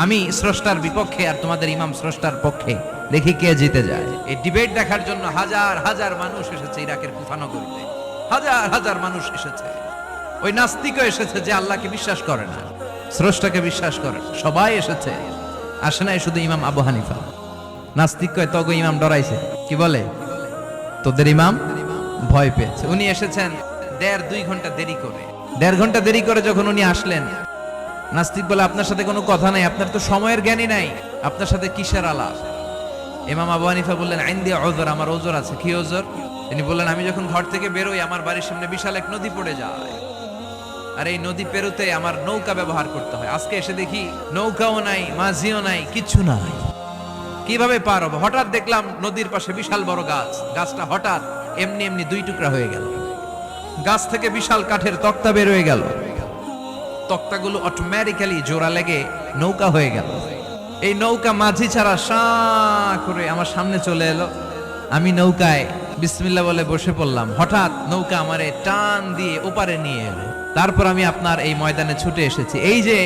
আমি স্রষ্টার বিপক্ষে আর তোমাদের ইমাম স্রষ্টার পক্ষে, দেখি কে জিতে যায়। এই ডিবেট দেখার জন্য হাজার হাজার মানুষ এসেছে ইরাকের কুফা নগরীতে, হাজার হাজার মানুষ এসেছে। ওই নাস্তিকও এসেছে যে আল্লাহকে বিশ্বাস করে না, স্রষ্টাকে বিশ্বাস করে, সবাই এসেছে। আসে নাই শুধু ইমাম আবু হানিফা। নাস্তিক কয় তগো ইমাম ডরাইছে, কি বলে তোদের ইমাম ভয় পেয়েছে। উনি এসেছেন 1.5-2 ঘন্টা দেরি করে। 1.5 ঘন্টা দেরি করে যখন উনি আসলেন, নাস্তিক বলে আপনার সাথে কোনো কথা নাই, আপনার তো সময়ের জ্ঞানই নাই, আপনার সাথে কিসের আলাপ? ইমাম আবু হানিফা বললেন আইন দিয়ে ওজর, আমার ওজর আছে। কি ওজর? তিনি বললেন আমি যখন ঘর থেকে বেরোই আমার বাড়ির সামনে বিশাল এক নদী পড়ে যায়, আর এই নদী পেরোতে আমার নৌকা ব্যবহার করতে হয়। আজকে এসে দেখি নৌকাও নাই, মাঝিও নাই, কিচ্ছু নাই, কিভাবে পার হবো? হঠাৎ দেখলাম নদীর পাশে বিশাল বড় গাছ, গাছটা হঠাৎ এমনি এমনি 2 টুকরা হয়ে গেল। গাছ থেকে বিশাল কাঠের তক্তা বের হয়ে গেল, তক্তাগুলো অটোমেটিক্যালি জোড়া লেগে নৌকা হয়ে গেল। এই নৌকা মাঝি ছাড়া সা করে আমার সামনে চলে এলো। আমি নৌকায় বিসমিল্লাহ বলে বসে পড়লাম। হঠাৎ নৌকা আমারে টান দিয়ে ওপারে নিয়ে এলো। তারপর আমি আপনার এই ময়দানে ছুটে এসেছি। এই যে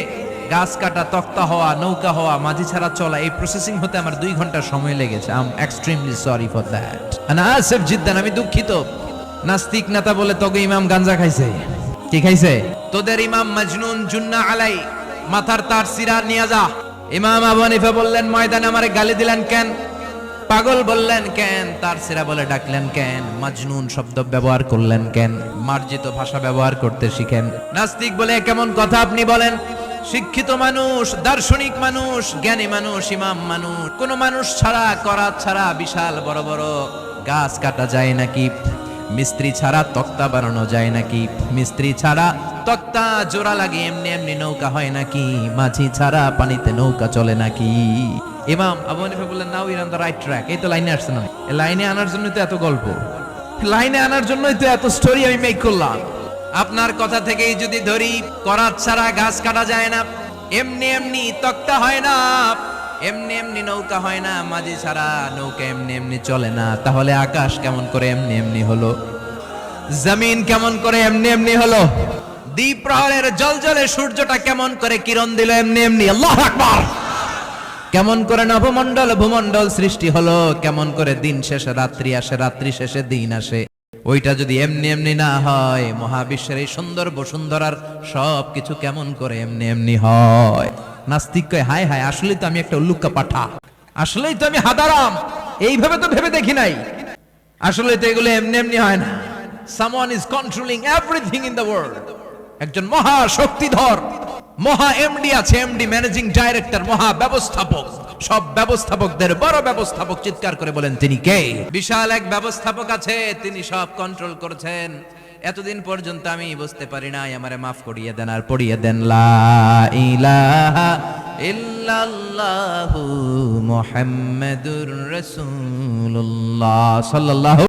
গাছ কাটা, তক্তা হওয়া, নৌকা হওয়া, মাঝি ছাড়া চলা, এই প্রসেসিং হতে আমার 2 ঘন্টা সময় লেগেছে। I am extremely sorry for that, আনা আসিফ জিদ্দান, আমি দুঃখিত। নাস্তিক নেতা বলে তোকে ইমাম গাঞ্জা খাইছে। কি খাইছে? তোদের ইমাম মজনুন, জুন্না আলাই, মাথার তার সিরা নিয়ে যা। ইমাম আবু হানিফা বললেন ময়দানে আমারে গালি দিলেন কেন? পাগল বললেন কেন? তার সিরা বলে ডাকলেন কেন? মজনুন শব্দ ব্যবহার করলেন কেন? মার্জিত ভাষা ব্যবহার করতে শিখেন। নাস্তিক বলে কেমন কথা আপনি বলেন? শিক্ষিত মানুষ, দার্শনিক মানুষ, জ্ঞানী মানুষ, ইমাম মানুষ, কোন মানুষ ছাড়া, করাত ছাড়া বিশাল বড় বড় গাছ কাটা যায় নাকি? মিস্ত্রি ছাড়া তক্তা বানানো যায় নাকি? মিস্ত্রি ছাড়া তক্তা জোড়া লাগে এমনি এমনি নৌকা হয় নাকি? মাঝি ছাড়া পানিতে নৌকা চলে নাকি? ইমাম আবু হানিফা বললেন now you on the right track. এই তো লাইনে আসছে না, এই লাইনে আনার জন্যই তো এত গল্প, লাইনে আনার জন্যই তো এত স্টোরি আমি মেক করলাম। আপনার কথা থেকেই যদি ধরি, করাত ছাড়া গাছ কাটা যায় না, এমনি এমনি তক্তা হয় না, এমনি এমনি নৌকা হয় না, মাঝি ছাড়া নৌকা এমনি এমনি চলে না, তাহলে আকাশ কেমন করে এমনি এমনি হলো? জমিন কেমন করে এমনি এমনি হলো? দ্বীপ প্রহরের জলজলে সূর্যটা কেমন করে কিরণ দিল এমনি এমনি? আল্লাহু আকবার! কেমন করে নবমণ্ডল ভূমণ্ডল সৃষ্টি হলো? কেমন করে দিন শেষে রাত্রি আসে, রাত্রি শেষে দিন আসে? ওইটা যদি এমনি এমনি না হয়, মহাবিশ্বের এই সুন্দর বসুন্ধরার সবকিছু কেমন করে এমনি এমনি হয়? নাস্তিক কয় হায় হায়, আসলেই তো আমি একটা উল্লুক্কা পাঠা, আসলেই তো আমি হাদারাম, এইভাবে তো ভেবে দেখি নাই। আসলে তো এগুলো এমনি এমনি হয় না। Someone is controlling everything in the world. একজন মহা শক্তিধর মহা এমডি আছে, এমডি ম্যানেজিং ডাইরেক্টর, মহা ব্যবস্থাপক, সব ব্যবস্থাপকদের বড় ব্যবস্থাপক। চিৎকার করে বলেন তিনি কে? বিশাল এক ব্যবস্থাপক আছে, তিনি সব কন্ট্রোল করছেন। এতদিন পর্যন্ত আমি বুঝতে পারি নাই, আমারে মাফ করিয়ে দেন আর পড়িয়ে দেন লা ইলাহা ইল্লাল্লাহু মুহাম্মাদুর রাসূলুল্লাহ সাল্লাল্লাহু